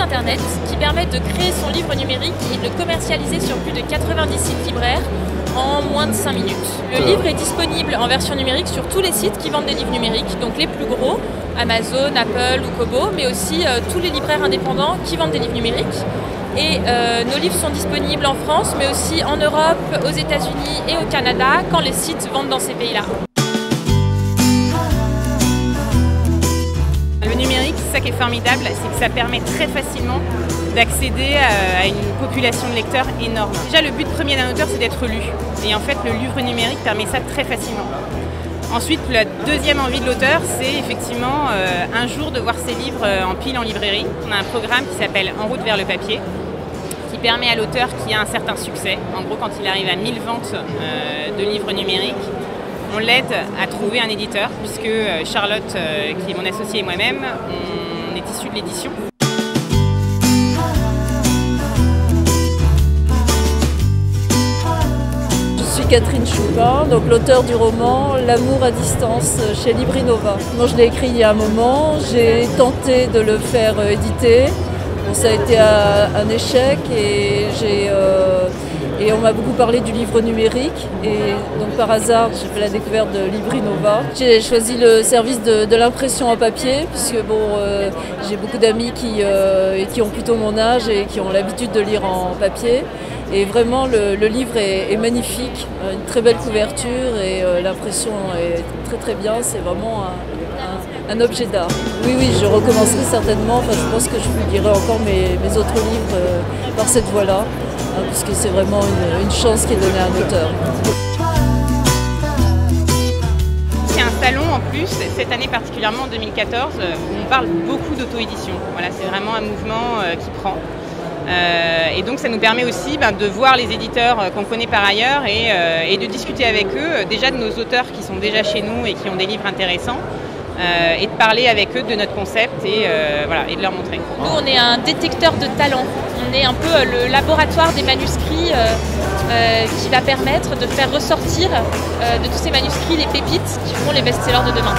internet qui permet de créer son livre numérique et de le commercialiser sur plus de 90 sites libraires en moins de 5 minutes. Le livre est disponible en version numérique sur tous les sites qui vendent des livres numériques, donc les plus gros, Amazon, Apple ou Kobo, mais aussi tous les libraires indépendants qui vendent des livres numériques. Et nos livres sont disponibles en France, mais aussi en Europe, aux États-Unis et au Canada, quand les sites vendent dans ces pays-là. Le numérique, c'est ça qui est formidable, c'est que ça permet très facilement d'accéder à une population de lecteurs énorme. Déjà, le but premier d'un auteur, c'est d'être lu. Et en fait, le livre numérique permet ça très facilement. Ensuite, la deuxième envie de l'auteur, c'est effectivement un jour de voir ses livres en pile en librairie. On a un programme qui s'appelle En route vers le papier, qui permet à l'auteur qui a un certain succès, en gros quand il arrive à 1000 ventes de livres numériques, on l'aide à trouver un éditeur, puisque Charlotte, qui est mon associée et moi-même, on est issus de l'édition. Je suis Catherine Choupin, donc l'auteur du roman L'amour à distance chez Librinova. Moi je l'ai écrit il y a un moment, j'ai tenté de le faire éditer. Bon, ça a été un échec et on m'a beaucoup parlé du livre numérique et donc par hasard j'ai fait la découverte de Librinova. J'ai choisi le service de l'impression en papier puisque bon, j'ai beaucoup d'amis qui ont plutôt mon âge et qui ont l'habitude de lire en papier. Et vraiment le livre est magnifique, une très belle couverture et l'impression est très très bien, c'est vraiment un objet d'art. Oui, je recommencerai certainement, enfin, je pense que je publierai encore mes autres livres par cette voie-là, puisque c'est vraiment une chance qui est donnée à un auteur. C'est un salon en plus, cette année particulièrement en 2014, où on parle beaucoup d'auto-édition. Voilà, c'est vraiment un mouvement qui prend. Et donc ça nous permet aussi de voir les éditeurs qu'on connaît par ailleurs et de discuter avec eux déjà de nos auteurs qui sont déjà chez nous et qui ont des livres intéressants et de parler avec eux de notre concept et de leur montrer. Nous on est un détecteur de talent, on est un peu le laboratoire des manuscrits qui va permettre de faire ressortir de tous ces manuscrits les pépites qui feront les best-sellers de demain.